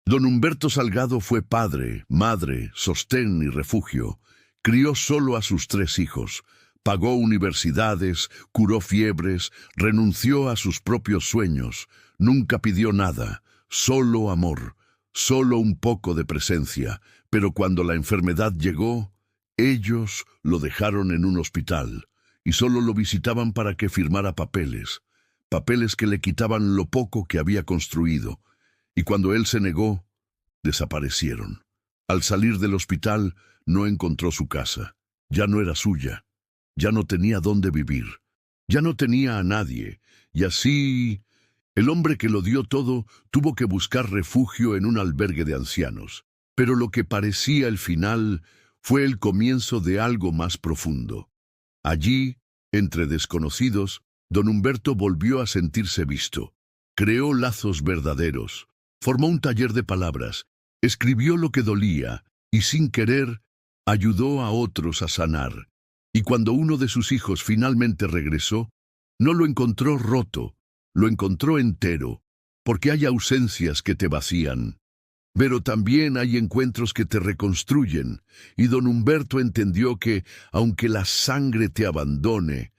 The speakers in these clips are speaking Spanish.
Don Humberto Salgado fue padre, madre, sostén y refugio. Crió solo a sus 3 hijos, pagó universidades, curó fiebres, renunció a sus propios sueños, nunca pidió nada, solo amor, solo un poco de presencia, pero cuando la enfermedad llegó, ellos lo dejaron en un hospital y solo lo visitaban para que firmara papeles, papeles que le quitaban lo poco que había construido, y cuando él se negó, desaparecieron. Al salir del hospital, no encontró su casa. Ya no era suya. Ya no tenía dónde vivir. Ya no tenía a nadie. Y así, el hombre que lo dio todo tuvo que buscar refugio en un albergue de ancianos. Pero lo que parecía el final fue el comienzo de algo más profundo. Allí, entre desconocidos, don Humberto volvió a sentirse visto. Creó lazos verdaderos. Formó un taller de palabras. Escribió lo que dolía y, sin querer, ayudó a otros a sanar. Y cuando uno de sus hijos finalmente regresó, no lo encontró roto, lo encontró entero, porque hay ausencias que te vacían. Pero también hay encuentros que te reconstruyen, y don Humberto entendió que, aunque la sangre te abandone,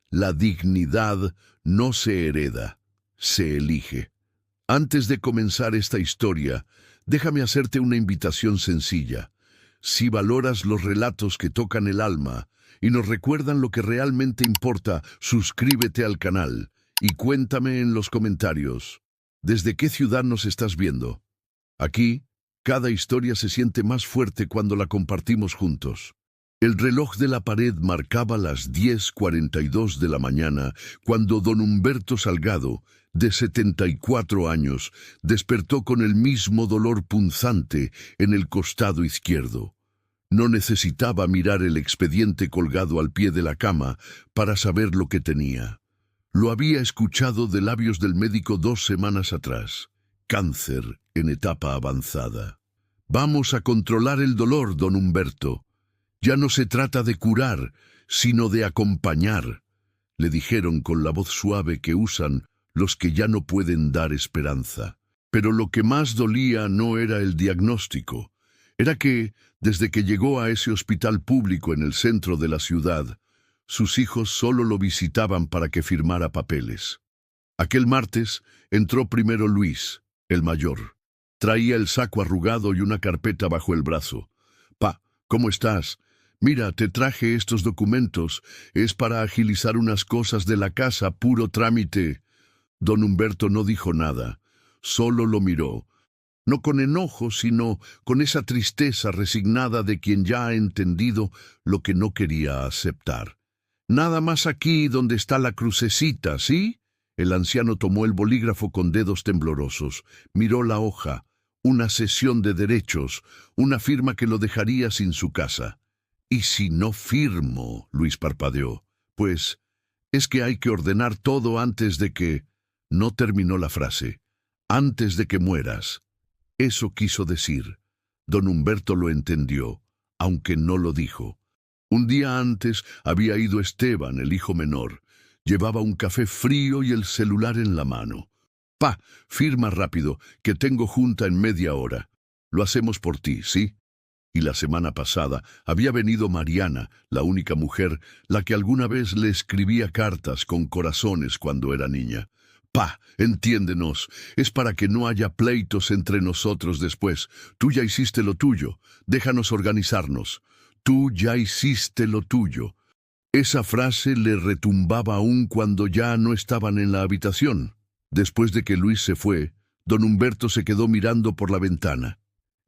la dignidad no se hereda, se elige. Antes de comenzar esta historia, déjame hacerte una invitación sencilla. Si valoras los relatos que tocan el alma y nos recuerdan lo que realmente importa, suscríbete al canal y cuéntame en los comentarios, ¿desde qué ciudad nos estás viendo? Aquí, cada historia se siente más fuerte cuando la compartimos juntos. El reloj de la pared marcaba las 10:42 de la mañana cuando don Humberto Salgado, de 74 años, despertó con el mismo dolor punzante en el costado izquierdo. No necesitaba mirar el expediente colgado al pie de la cama para saber lo que tenía. Lo había escuchado de labios del médico 2 semanas atrás. Cáncer en etapa avanzada. Vamos a controlar el dolor, don Humberto. Ya no se trata de curar, sino de acompañar, le dijeron con la voz suave que usan los que ya no pueden dar esperanza. Pero lo que más dolía no era el diagnóstico. Era que, desde que llegó a ese hospital público en el centro de la ciudad, sus hijos solo lo visitaban para que firmara papeles. Aquel martes entró primero Luis, el mayor. Traía el saco arrugado y una carpeta bajo el brazo. «Pa, ¿cómo estás? Mira, te traje estos documentos. Es para agilizar unas cosas de la casa, puro trámite». Don Humberto no dijo nada, solo lo miró. No con enojo, sino con esa tristeza resignada de quien ya ha entendido lo que no quería aceptar. «Nada más aquí donde está la crucecita, ¿sí?» El anciano tomó el bolígrafo con dedos temblorosos, miró la hoja, una cesión de derechos, una firma que lo dejaría sin su casa. «¿Y si no firmo?», Luis parpadeó. «Pues, es que hay que ordenar todo antes de que...» No terminó la frase. «Antes de que mueras». Eso quiso decir. Don Humberto lo entendió, aunque no lo dijo. Un día antes había ido Esteban, el hijo menor. Llevaba un café frío y el celular en la mano. «Pa, firma rápido, que tengo junta en media hora. Lo hacemos por ti, ¿sí?» Y la semana pasada había venido Mariana, la única mujer, la que alguna vez le escribía cartas con corazones cuando era niña. «Pa, entiéndenos, es para que no haya pleitos entre nosotros después. Tú ya hiciste lo tuyo, déjanos organizarnos. Tú ya hiciste lo tuyo». Esa frase le retumbaba aún cuando ya no estaban en la habitación. Después de que Luis se fue, don Humberto se quedó mirando por la ventana.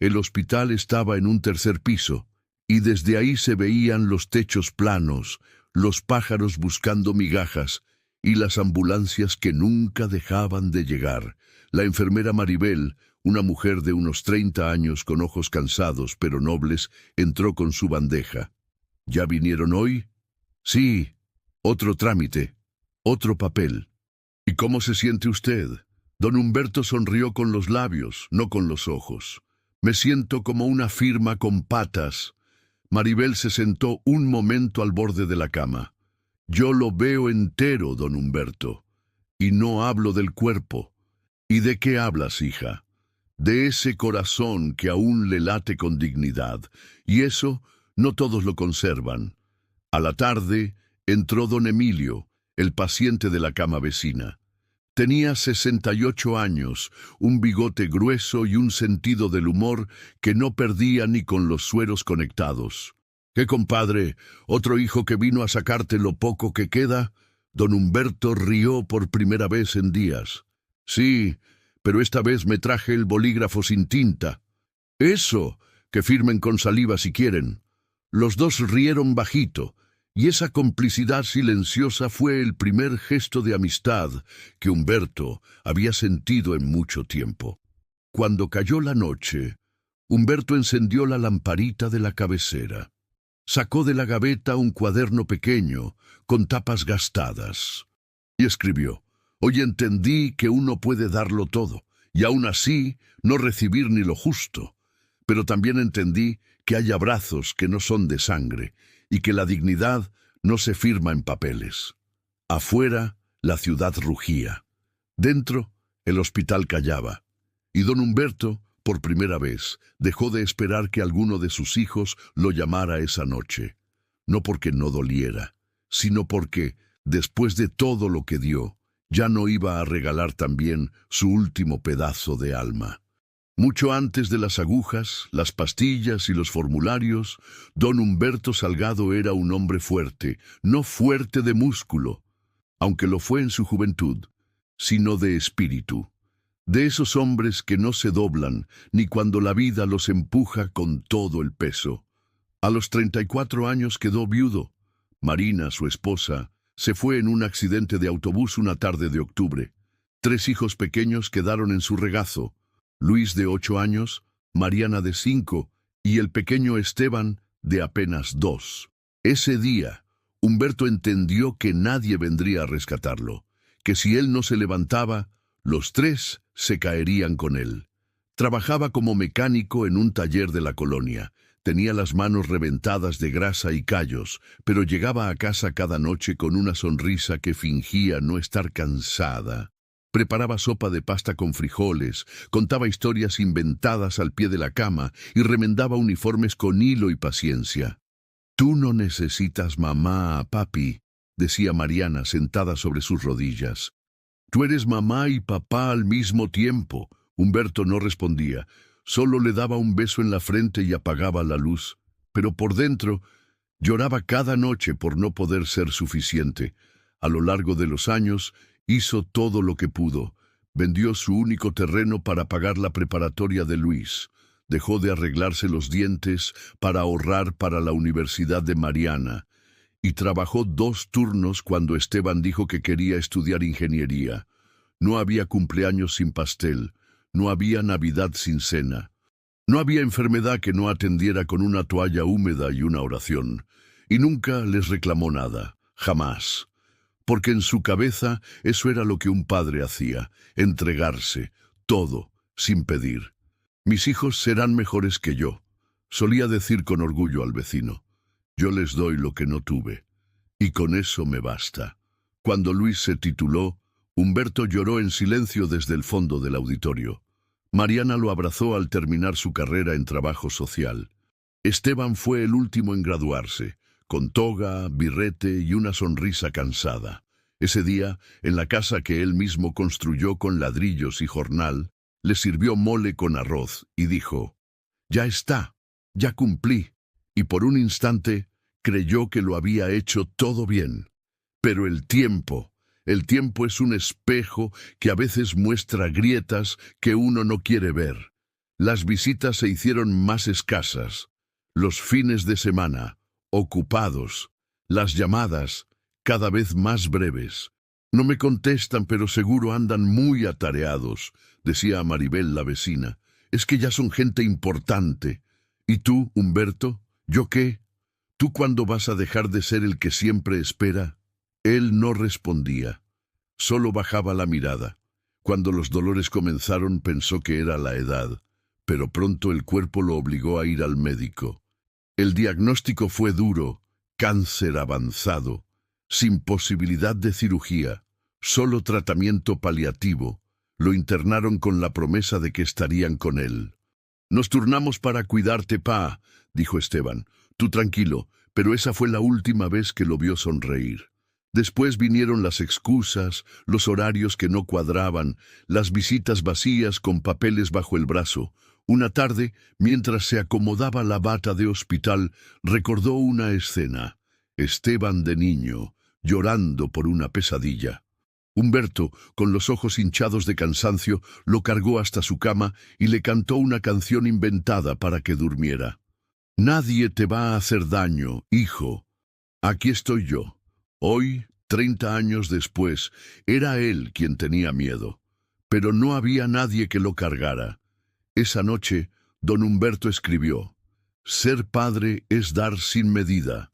El hospital estaba en un 3er piso, y desde ahí se veían los techos planos, los pájaros buscando migajas, y las ambulancias que nunca dejaban de llegar. La enfermera Maribel, una mujer de unos 30 años con ojos cansados pero nobles, entró con su bandeja. «¿Ya vinieron hoy?» «Sí, otro trámite, otro papel». «¿Y cómo se siente usted?» Don Humberto sonrió con los labios, no con los ojos. «Me siento como una firma con patas». Maribel se sentó un momento al borde de la cama. «Yo lo veo entero, don Humberto, y no hablo del cuerpo». «¿Y de qué hablas, hija?» de ese corazón que aún le late con dignidad, y eso no todos lo conservan. A la tarde entró don Emilio, el paciente de la cama vecina. Tenía 68 años, un bigote grueso y un sentido del humor que no perdía ni con los sueros conectados. —¿Qué, compadre? ¿Otro hijo que vino a sacarte lo poco que queda? Don Humberto rió por primera vez en días. —Sí, pero esta vez me traje el bolígrafo sin tinta. —Eso, que firmen con saliva si quieren. Los dos rieron bajito, y esa complicidad silenciosa fue el primer gesto de amistad que Humberto había sentido en mucho tiempo. Cuando cayó la noche, Humberto encendió la lamparita de la cabecera. Sacó de la gaveta un cuaderno pequeño, con tapas gastadas, y escribió: «Hoy entendí que uno puede darlo todo, y aún así no recibir ni lo justo. Pero también entendí que hay abrazos que no son de sangre, y que la dignidad no se firma en papeles». Afuera, la ciudad rugía. Dentro, el hospital callaba. Y don Humberto, por primera vez, dejó de esperar que alguno de sus hijos lo llamara esa noche. No porque no doliera, sino porque, después de todo lo que dio, ya no iba a regalar también su último pedazo de alma. Mucho antes de las agujas, las pastillas y los formularios, don Humberto Salgado era un hombre fuerte, no fuerte de músculo, aunque lo fue en su juventud, sino de espíritu. De esos hombres que no se doblan ni cuando la vida los empuja con todo el peso. A los 34 años quedó viudo. Marina, su esposa, se fue en un accidente de autobús una tarde de octubre. 3 hijos pequeños quedaron en su regazo: Luis, de 8 años, Mariana, de 5, y el pequeño Esteban, de apenas 2. Ese día, Humberto entendió que nadie vendría a rescatarlo, que si él no se levantaba, los 3 se caerían con él. Trabajaba como mecánico en un taller de la colonia. Tenía las manos reventadas de grasa y callos, pero llegaba a casa cada noche con una sonrisa que fingía no estar cansada. Preparaba sopa de pasta con frijoles, contaba historias inventadas al pie de la cama y remendaba uniformes con hilo y paciencia. «Tú no necesitas mamá, papi», decía Mariana sentada sobre sus rodillas. «Tú eres mamá y papá al mismo tiempo». Humberto no respondía, solo le daba un beso en la frente y apagaba la luz. Pero por dentro lloraba cada noche por no poder ser suficiente. A lo largo de los años hizo todo lo que pudo. Vendió su único terreno para pagar la preparatoria de Luis. Dejó de arreglarse los dientes para ahorrar para la universidad de Mariana. Y trabajó 2 turnos cuando Esteban dijo que quería estudiar ingeniería. No había cumpleaños sin pastel, no había Navidad sin cena. No había enfermedad que no atendiera con una toalla húmeda y una oración. Y nunca les reclamó nada, jamás. Porque en su cabeza eso era lo que un padre hacía, entregarse, todo, sin pedir. «Mis hijos serán mejores que yo», solía decir con orgullo al vecino. «Yo les doy lo que no tuve, y con eso me basta». Cuando Luis se tituló, Humberto lloró en silencio desde el fondo del auditorio. Mariana lo abrazó al terminar su carrera en trabajo social. Esteban fue el último en graduarse, con toga, birrete y una sonrisa cansada. Ese día, en la casa que él mismo construyó con ladrillos y jornal, le sirvió mole con arroz y dijo: «Ya está, ya cumplí», y por un instante creyó que lo había hecho todo bien. Pero el tiempo es un espejo que a veces muestra grietas que uno no quiere ver. Las visitas se hicieron más escasas, los fines de semana, ocupados, las llamadas, cada vez más breves. «No me contestan, pero seguro andan muy atareados», decía a Maribel, la vecina. «Es que ya son gente importante. ¿Y tú, Humberto? ¿Yo qué? ¿Tú cuándo vas a dejar de ser el que siempre espera?» Él no respondía, solo bajaba la mirada. Cuando los dolores comenzaron pensó que era la edad, pero pronto el cuerpo lo obligó a ir al médico. El diagnóstico fue duro: cáncer avanzado, sin posibilidad de cirugía, solo tratamiento paliativo, Lo internaron con la promesa de que estarían con él. «Nos turnamos para cuidarte, pa», dijo Esteban. «Tú tranquilo», pero esa fue la última vez que lo vio sonreír. Después vinieron las excusas, los horarios que no cuadraban, las visitas vacías con papeles bajo el brazo. Una tarde, mientras se acomodaba la bata de hospital, recordó una escena. Esteban de niño, llorando por una pesadilla. Humberto, con los ojos hinchados de cansancio, lo cargó hasta su cama y le cantó una canción inventada para que durmiera. «Nadie te va a hacer daño, hijo. Aquí estoy yo». Hoy, 30 años después, era él quien tenía miedo. Pero no había nadie que lo cargara. Esa noche, don Humberto escribió: «Ser padre es dar sin medida,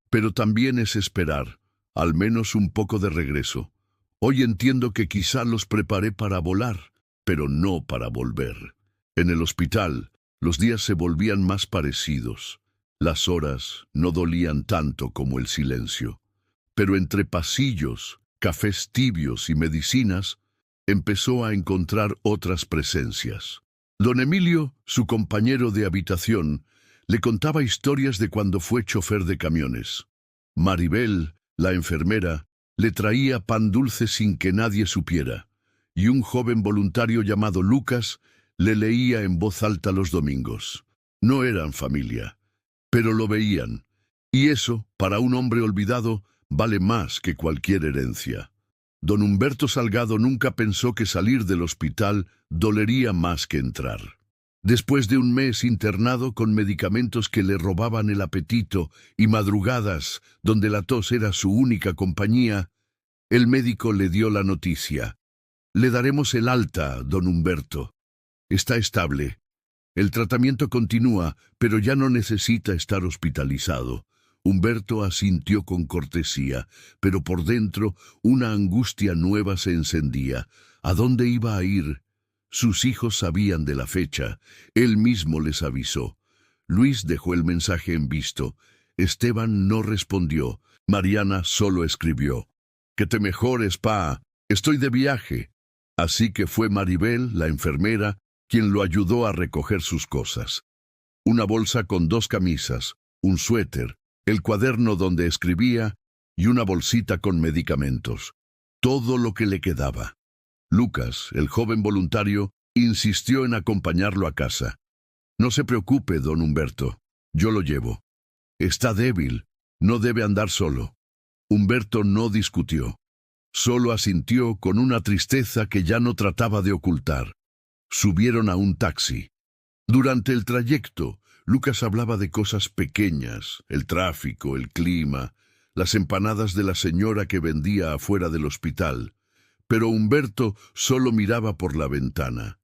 pero también es esperar, al menos un poco de regreso. Hoy entiendo que quizá los preparé para volar, pero no para volver». En el hospital, los días se volvían más parecidos. Las horas no dolían tanto como el silencio. Pero entre pasillos, cafés tibios y medicinas, empezó a encontrar otras presencias. Don Emilio, su compañero de habitación, le contaba historias de cuando fue chofer de camiones. Maribel, la enfermera, le traía pan dulce sin que nadie supiera, y un joven voluntario llamado Lucas le leía en voz alta los domingos. No eran familia, pero lo veían, y eso, para un hombre olvidado, vale más que cualquier herencia. Don Humberto Salgado nunca pensó que salir del hospital dolería más que entrar. Después de un mes internado con medicamentos que le robaban el apetito y madrugadas donde la tos era su única compañía, el médico le dio la noticia. «Le daremos el alta, don Humberto. Está estable. El tratamiento continúa, pero ya no necesita estar hospitalizado». Humberto asintió con cortesía, pero por dentro una angustia nueva se encendía. ¿A dónde iba a ir? Sus hijos sabían de la fecha. Él mismo les avisó. Luis dejó el mensaje en visto. Esteban no respondió. Mariana solo escribió: «Que te mejores, pa. Estoy de viaje». Así que fue Maribel, la enfermera, quien lo ayudó a recoger sus cosas. Una bolsa con 2 camisas, un suéter, el cuaderno donde escribía y una bolsita con medicamentos. Todo lo que le quedaba. Lucas, el joven voluntario, insistió en acompañarlo a casa. «No se preocupe, don Humberto. Yo lo llevo. Está débil. No debe andar solo». Humberto no discutió. Solo asintió con una tristeza que ya no trataba de ocultar. Subieron a un taxi. Durante el trayecto, Lucas hablaba de cosas pequeñas: el tráfico, el clima, las empanadas de la señora que vendía afuera del hospital. Pero Humberto solo miraba por la ventana.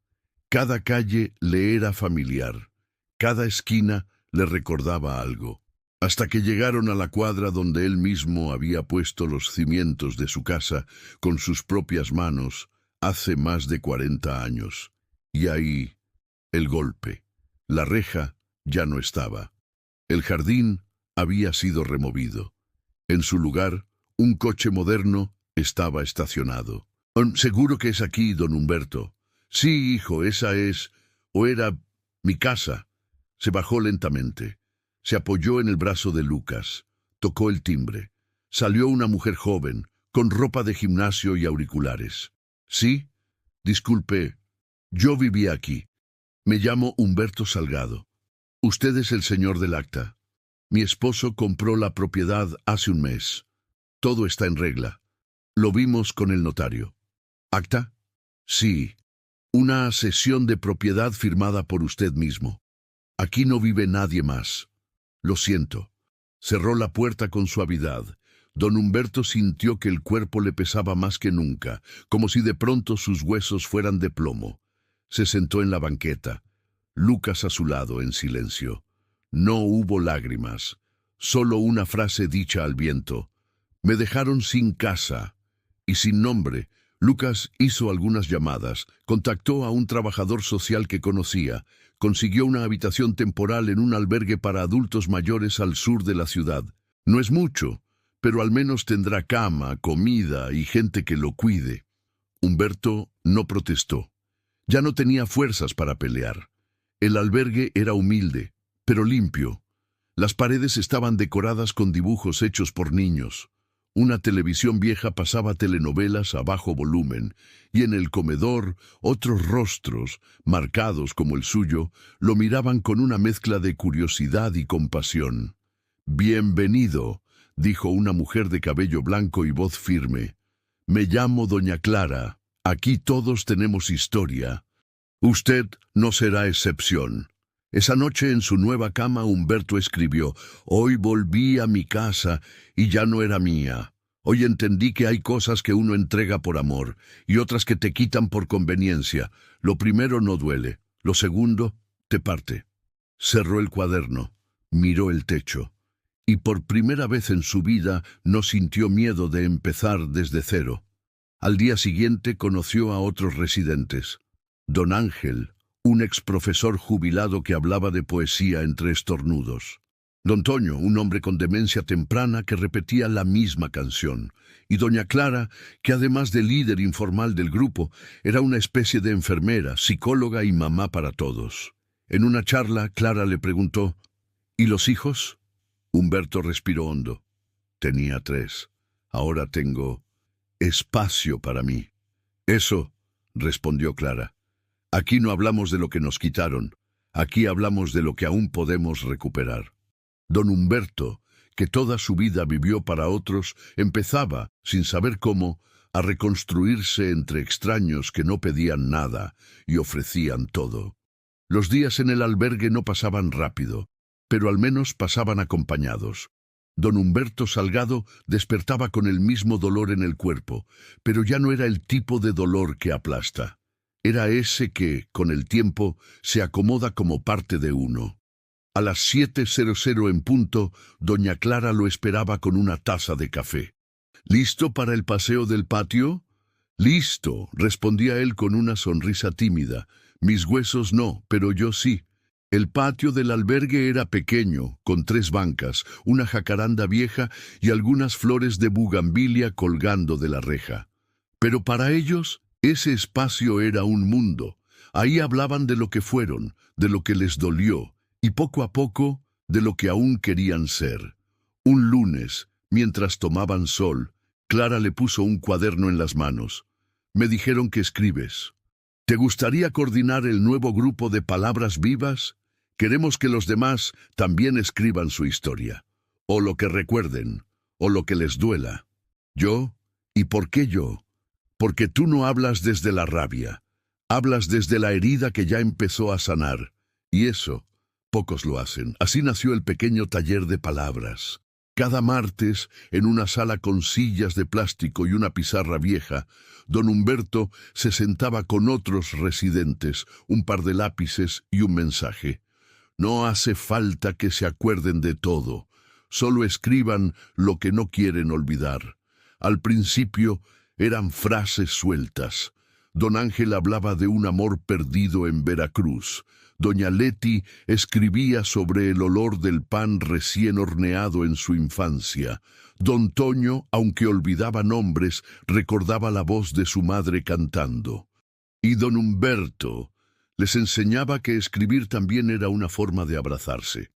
Cada calle le era familiar. Cada esquina le recordaba algo. Hasta que llegaron a la cuadra donde él mismo había puesto los cimientos de su casa con sus propias manos hace más de 40 años. Y ahí, el golpe. La reja ya no estaba. El jardín había sido removido. En su lugar, un coche moderno estaba estacionado. «Seguro que es aquí, don Humberto». «Sí, hijo, esa es, o era, mi casa». Se bajó lentamente. Se apoyó en el brazo de Lucas. Tocó el timbre. Salió una mujer joven, con ropa de gimnasio y auriculares. «¿Sí? Disculpe, yo vivía aquí. Me llamo Humberto Salgado. Usted es el señor del acta. Mi esposo compró la propiedad hace un mes. Todo está en regla. Lo vimos con el notario». «¿Acta?» «Sí. Una cesión de propiedad firmada por usted mismo. Aquí no vive nadie más. Lo siento». Cerró la puerta con suavidad. Don Humberto sintió que el cuerpo le pesaba más que nunca, como si de pronto sus huesos fueran de plomo. Se sentó en la banqueta. Lucas a su lado, en silencio. No hubo lágrimas, solo una frase dicha al viento. «Me dejaron sin casa y sin nombre». Lucas hizo algunas llamadas, contactó a un trabajador social que conocía, consiguió una habitación temporal en un albergue para adultos mayores al sur de la ciudad. No es mucho, pero al menos tendrá cama, comida y gente que lo cuide. Humberto no protestó. Ya no tenía fuerzas para pelear. El albergue era humilde, pero limpio. Las paredes estaban decoradas con dibujos hechos por niños. Una televisión vieja pasaba telenovelas a bajo volumen, y en el comedor otros rostros, marcados como el suyo, lo miraban con una mezcla de curiosidad y compasión. «Bienvenido», dijo una mujer de cabello blanco y voz firme. «Me llamo Doña Clara. Aquí todos tenemos historia. Usted no será excepción». Esa noche en su nueva cama Humberto escribió: «Hoy volví a mi casa y ya no era mía. Hoy entendí que hay cosas que uno entrega por amor y otras que te quitan por conveniencia. Lo primero no duele, lo segundo te parte». Cerró el cuaderno, miró el techo y por primera vez en su vida no sintió miedo de empezar desde cero. Al día siguiente conoció a otros residentes. Don Ángel, un exprofesor jubilado que hablaba de poesía entre estornudos. Don Toño, un hombre con demencia temprana que repetía la misma canción. Y Doña Clara, que además de líder informal del grupo, era una especie de enfermera, psicóloga y mamá para todos. En una charla, Clara le preguntó: «¿Y los hijos?». Humberto respiró hondo. «Tenía 3. Ahora tengo espacio para mí». «Eso», respondió Clara. «Aquí no hablamos de lo que nos quitaron. Aquí hablamos de lo que aún podemos recuperar». Don Humberto, que toda su vida vivió para otros, empezaba, sin saber cómo, a reconstruirse entre extraños que no pedían nada y ofrecían todo. Los días en el albergue no pasaban rápido, pero al menos pasaban acompañados. Don Humberto Salgado despertaba con el mismo dolor en el cuerpo, pero ya no era el tipo de dolor que aplasta. Era ese que, con el tiempo, se acomoda como parte de uno. A las 7:00 en punto, Doña Clara lo esperaba con una taza de café. «¿Listo para el paseo del patio?». «Listo», respondía él con una sonrisa tímida. «Mis huesos no, pero yo sí». El patio del albergue era pequeño, con 3 bancas, una jacaranda vieja y algunas flores de bugambilia colgando de la reja. Pero para ellos, ese espacio era un mundo. Ahí hablaban de lo que fueron, de lo que les dolió, y poco a poco, de lo que aún querían ser. Un lunes, mientras tomaban sol, Clara le puso un cuaderno en las manos. «Me dijeron que escribes. ¿Te gustaría coordinar el nuevo grupo de palabras vivas? Queremos que los demás también escriban su historia, o lo que recuerden, o lo que les duela». «¿Yo? ¿Y por qué yo?». «Porque tú no hablas desde la rabia. Hablas desde la herida que ya empezó a sanar. Y eso, pocos lo hacen». Así nació el pequeño taller de palabras. Cada martes, en una sala con sillas de plástico y una pizarra vieja, don Humberto se sentaba con otros residentes, un par de lápices y un mensaje. «No hace falta que se acuerden de todo. Solo escriban lo que no quieren olvidar». Al principio eran frases sueltas. Don Ángel hablaba de un amor perdido en Veracruz. Doña Leti escribía sobre el olor del pan recién horneado en su infancia. Don Toño, aunque olvidaba nombres, recordaba la voz de su madre cantando. Y don Humberto les enseñaba que escribir también era una forma de abrazarse.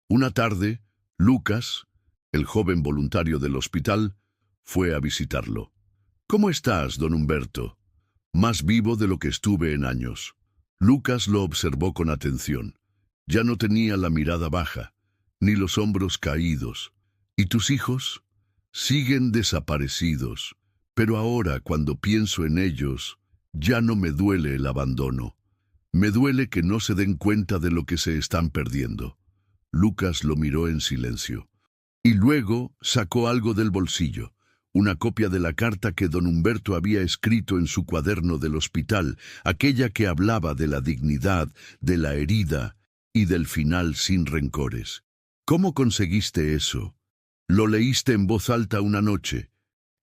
Una tarde, Lucas, el joven voluntario del hospital, fue a visitarlo. «¿Cómo estás, don Humberto?». «Más vivo de lo que estuve en años». Lucas lo observó con atención. Ya no tenía la mirada baja, ni los hombros caídos. «¿Y tus hijos?». «Siguen desaparecidos, pero ahora, cuando pienso en ellos, ya no me duele el abandono. Me duele que no se den cuenta de lo que se están perdiendo». Lucas lo miró en silencio. Y luego sacó algo del bolsillo. Una copia de la carta que don Humberto había escrito en su cuaderno del hospital, aquella que hablaba de la dignidad, de la herida y del final sin rencores. «¿Cómo conseguiste eso?». «Lo leíste en voz alta una noche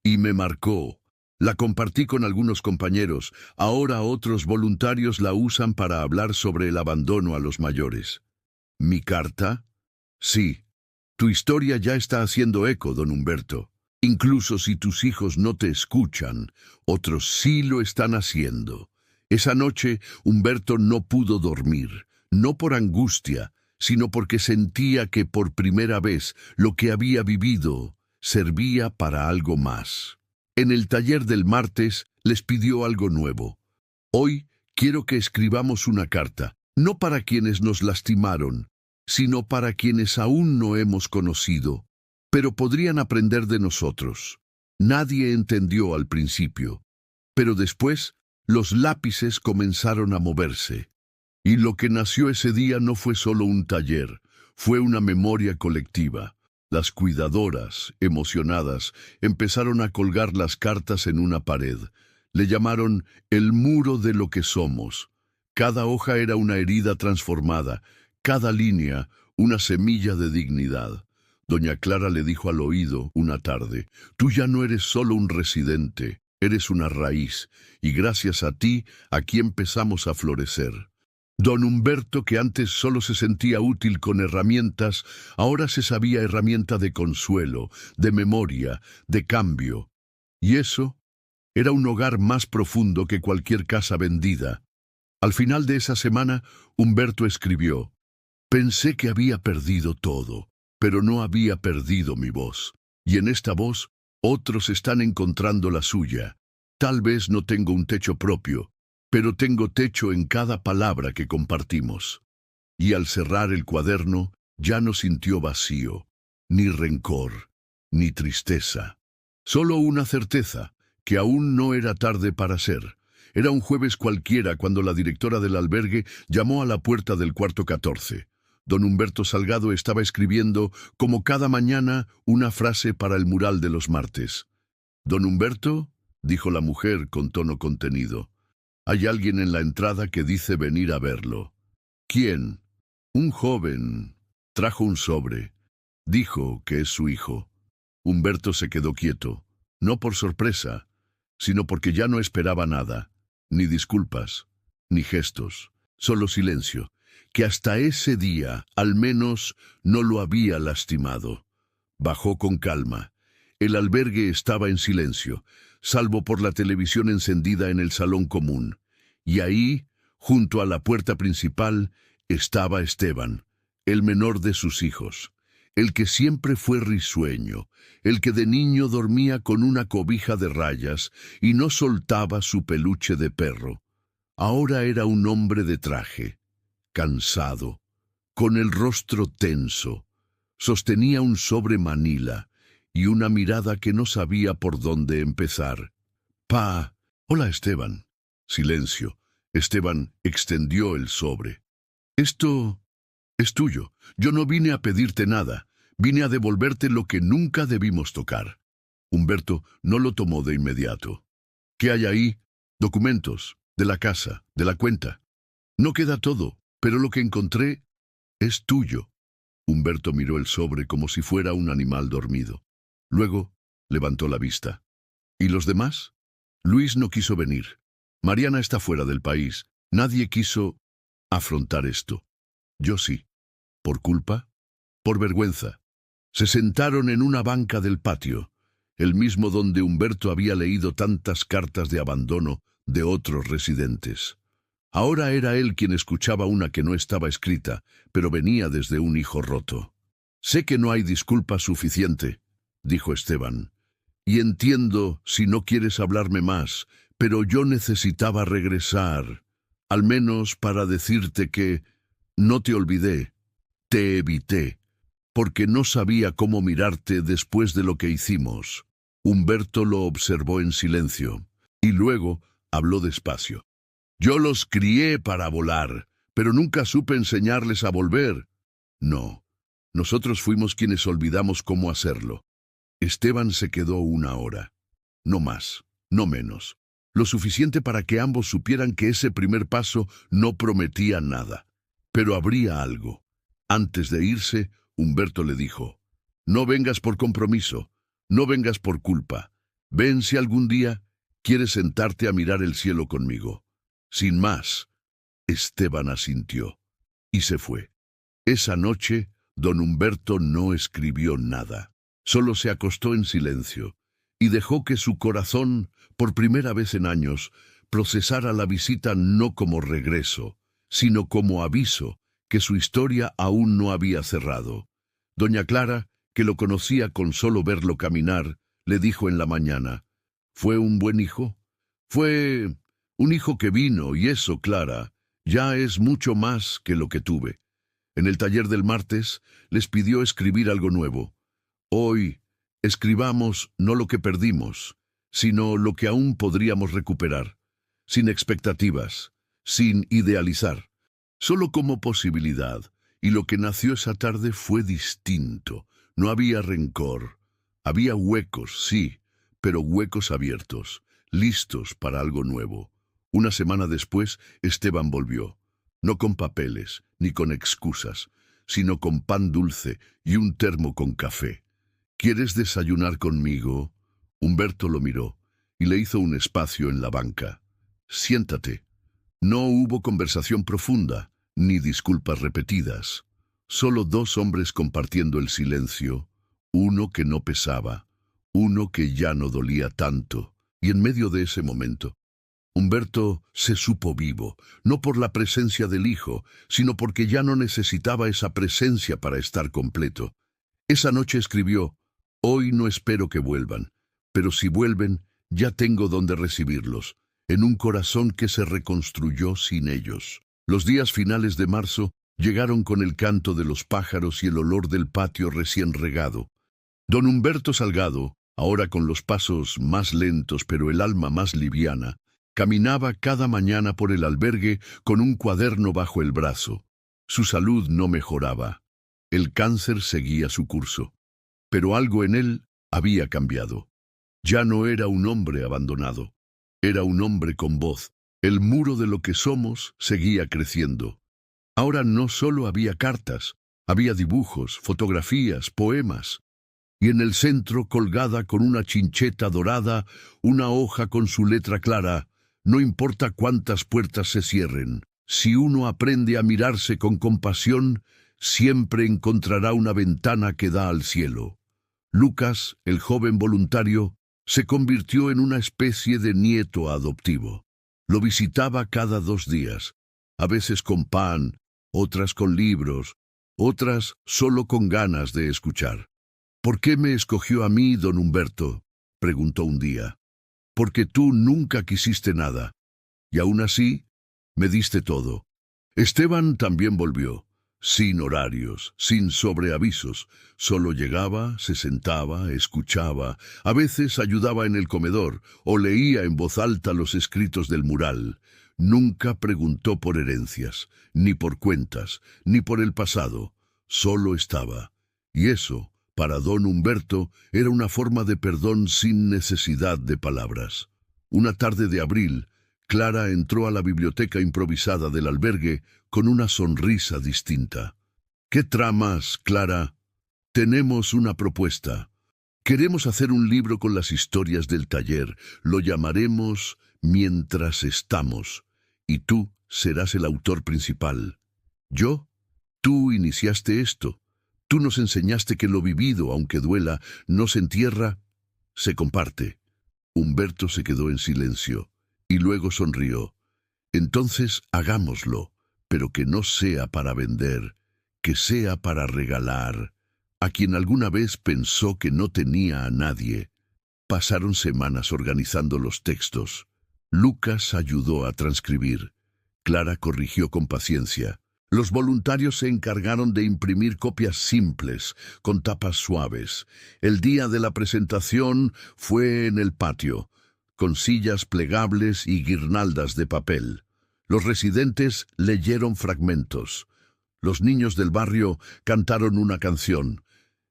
y me marcó. La compartí con algunos compañeros. Ahora otros voluntarios la usan para hablar sobre el abandono a los mayores». «¿Mi carta?». «Sí. Tu historia ya está haciendo eco, don Humberto. Incluso si tus hijos no te escuchan, otros sí lo están haciendo. Esa noche Humberto no pudo dormir, no por angustia, sino porque sentía que por primera vez lo que había vivido servía para algo más. En el taller del martes les pidió algo nuevo. Hoy quiero que escribamos una carta, no para quienes nos lastimaron, sino para quienes aún no hemos conocido, pero podrían aprender de nosotros. Nadie entendió al principio, pero después los lápices comenzaron a moverse. Y lo que nació ese día no fue solo un taller, fue una memoria colectiva. Las cuidadoras, emocionadas, empezaron a colgar las cartas en una pared. Le llamaron el muro de lo que somos. Cada hoja era una herida transformada, cada línea una semilla de dignidad. Doña Clara le dijo al oído una tarde: «Tú ya no eres solo un residente, eres una raíz, y gracias a ti aquí empezamos a florecer». Don Humberto, que antes solo se sentía útil con herramientas, ahora se sabía herramienta de consuelo, de memoria, de cambio. Y eso era un hogar más profundo que cualquier casa vendida. Al final de esa semana, Humberto escribió: «Pensé que había perdido todo, pero no había perdido mi voz. Y en esta voz, otros están encontrando la suya. Tal vez no tengo un techo propio, pero tengo techo en cada palabra que compartimos». Y al cerrar el cuaderno, ya no sintió vacío, ni rencor, ni tristeza. Solo una certeza, que aún no era tarde para ser. Era un jueves cualquiera cuando la directora del albergue llamó a la puerta del cuarto 14. Don Humberto Salgado estaba escribiendo, como cada mañana, una frase para el mural de los martes. «Don Humberto», dijo la mujer con tono contenido, «hay alguien en la entrada que dice venir a verlo». «¿Quién?» «Un joven. Trajo un sobre. Dijo que es su hijo». Humberto se quedó quieto, no por sorpresa, sino porque ya no esperaba nada, ni disculpas, ni gestos, solo silencio, que hasta ese día, al menos, no lo había lastimado. Bajó con calma. El albergue estaba en silencio, salvo por la televisión encendida en el salón común. Y ahí, junto a la puerta principal, estaba Esteban, el menor de sus hijos, el que siempre fue risueño, el que de niño dormía con una cobija de rayas y no soltaba su peluche de perro. Ahora era un hombre de traje, cansado, con el rostro tenso. Sostenía un sobre manila y una mirada que no sabía por dónde empezar. «Pa». «Hola, Esteban». Silencio. Esteban extendió el sobre. «Esto es tuyo. Yo no vine a pedirte nada. Vine a devolverte lo que nunca debimos tocar». Humberto no lo tomó de inmediato. «¿Qué hay ahí?» «Documentos. De la casa. De la cuenta. No queda todo, pero lo que encontré es tuyo». Humberto miró el sobre como si fuera un animal dormido. Luego levantó la vista. «¿Y los demás?» «Luis no quiso venir. Mariana está fuera del país. Nadie quiso afrontar esto. Yo sí. ¿Por culpa? Por vergüenza». Se sentaron en una banca del patio, el mismo donde Humberto había leído tantas cartas de abandono de otros residentes. Ahora era él quien escuchaba una que no estaba escrita, pero venía desde un hijo roto. «Sé que no hay disculpa suficiente», dijo Esteban, «y entiendo si no quieres hablarme más, pero yo necesitaba regresar, al menos para decirte que no te olvidé, te evité, porque no sabía cómo mirarte después de lo que hicimos». Humberto lo observó en silencio, y luego habló despacio. «Yo los crié para volar, pero nunca supe enseñarles a volver». «No, nosotros fuimos quienes olvidamos cómo hacerlo». Esteban se quedó una hora. No más, no menos. Lo suficiente para que ambos supieran que ese primer paso no prometía nada. Pero habría algo. Antes de irse, Humberto le dijo: «No vengas por compromiso, no vengas por culpa. Ven si algún día quieres sentarte a mirar el cielo conmigo». Sin más, Esteban asintió y se fue. Esa noche, don Humberto no escribió nada. Solo se acostó en silencio y dejó que su corazón, por primera vez en años, procesara la visita no como regreso, sino como aviso que su historia aún no había cerrado. Doña Clara, que lo conocía con solo verlo caminar, le dijo en la mañana: «¿Fue un buen hijo? Fue un hijo que vino, y eso, Clara, ya es mucho más que lo que tuve». En el taller del martes les pidió escribir algo nuevo. «Hoy escribamos no lo que perdimos, sino lo que aún podríamos recuperar, sin expectativas, sin idealizar, solo como posibilidad». Y lo que nació esa tarde fue distinto. No había rencor. Había huecos, sí, pero huecos abiertos, listos para algo nuevo. Una semana después, Esteban volvió, no con papeles ni con excusas, sino con pan dulce y un termo con café. «¿Quieres desayunar conmigo?». Humberto lo miró y le hizo un espacio en la banca. «Siéntate». No hubo conversación profunda, ni disculpas repetidas. Solo dos hombres compartiendo el silencio, uno que no pesaba, uno que ya no dolía tanto. Y en medio de ese momento, Humberto se supo vivo, no por la presencia del hijo, sino porque ya no necesitaba esa presencia para estar completo. Esa noche escribió: «Hoy no espero que vuelvan, pero si vuelven, ya tengo donde recibirlos, en un corazón que se reconstruyó sin ellos». Los días finales de marzo llegaron con el canto de los pájaros y el olor del patio recién regado. Don Humberto Salgado, ahora con los pasos más lentos pero el alma más liviana, caminaba cada mañana por el albergue con un cuaderno bajo el brazo. Su salud no mejoraba. El cáncer seguía su curso. Pero algo en él había cambiado. Ya no era un hombre abandonado. Era un hombre con voz. El muro de lo que somos seguía creciendo. Ahora no solo había cartas, había dibujos, fotografías, poemas. Y en el centro, colgada con una chincheta dorada, una hoja con su letra clara: «No importa cuántas puertas se cierren, si uno aprende a mirarse con compasión, siempre encontrará una ventana que da al cielo». Lucas, el joven voluntario, se convirtió en una especie de nieto adoptivo. Lo visitaba cada 2 días, a veces con pan, otras con libros, otras solo con ganas de escuchar. «¿Por qué me escogió a mí, don Humberto?», preguntó un día. «Porque tú nunca quisiste nada, y aún así me diste todo». Esteban también volvió, sin horarios, sin sobreavisos. Solo llegaba, se sentaba, escuchaba, a veces ayudaba en el comedor o leía en voz alta los escritos del mural. Nunca preguntó por herencias, ni por cuentas, ni por el pasado. Solo estaba. Y eso, para don Humberto, era una forma de perdón sin necesidad de palabras. Una tarde de abril, Clara entró a la biblioteca improvisada del albergue con una sonrisa distinta. «¿Qué tramas, Clara?». «Tenemos una propuesta. Queremos hacer un libro con las historias del taller. Lo llamaremos Mientras estamos. Y tú serás el autor principal». «¿Yo? Tú iniciaste esto. Tú nos enseñaste que lo vivido, aunque duela, no se entierra, se comparte». Humberto se quedó en silencio y luego sonrió. «Entonces hagámoslo, pero que no sea para vender, que sea para regalar a quien alguna vez pensó que no tenía a nadie». Pasaron semanas organizando los textos. Lucas ayudó a transcribir. Clara corrigió con paciencia. Los voluntarios se encargaron de imprimir copias simples, con tapas suaves. El día de la presentación fue en el patio, con sillas plegables y guirnaldas de papel. Los residentes leyeron fragmentos. Los niños del barrio cantaron una canción.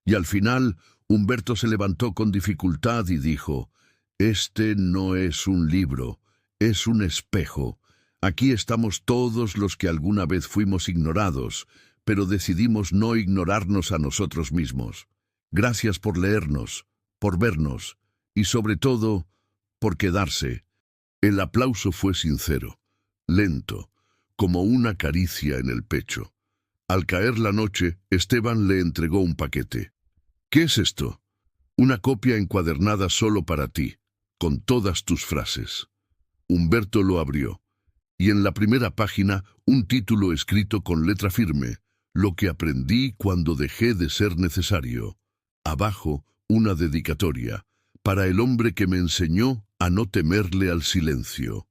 Y al final, Humberto se levantó con dificultad y dijo: «Este no es un libro, es un espejo. Aquí estamos todos los que alguna vez fuimos ignorados, pero decidimos no ignorarnos a nosotros mismos. Gracias por leernos, por vernos y sobre todo, por quedarse». El aplauso fue sincero, lento, como una caricia en el pecho. Al caer la noche, Esteban le entregó un paquete. «¿Qué es esto?». Una copia encuadernada solo para ti, con todas tus frases. Humberto lo abrió, y en la primera página un título escrito con letra firme: Lo que aprendí cuando dejé de ser necesario. Abajo, una dedicatoria: para el hombre que me enseñó a no temerle al silencio.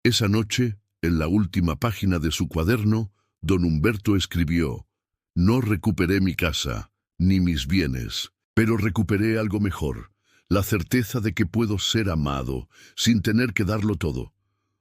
Esa noche, en la última página de su cuaderno, don Humberto escribió: No recuperé mi casa, ni mis bienes, pero recuperé algo mejor, la certeza de que puedo ser amado, sin tener que darlo todo.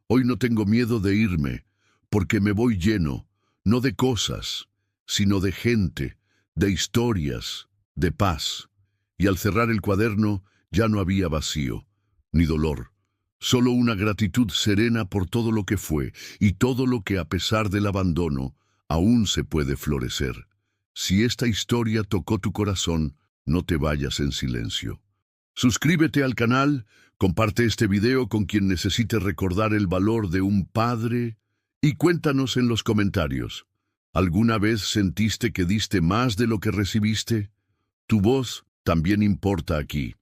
Hoy no tengo miedo de irme, porque me voy lleno, no de cosas, sino de gente, de historias, de paz. Y al cerrar el cuaderno, ya no había vacío, ni dolor, solo una gratitud serena por todo lo que fue y todo lo que, a pesar del abandono, aún se puede florecer. Si esta historia tocó tu corazón, no te vayas en silencio. Suscríbete al canal, comparte este video con quien necesite recordar el valor de un padre y cuéntanos en los comentarios: ¿alguna vez sentiste que diste más de lo que recibiste? Tu voz también importa aquí.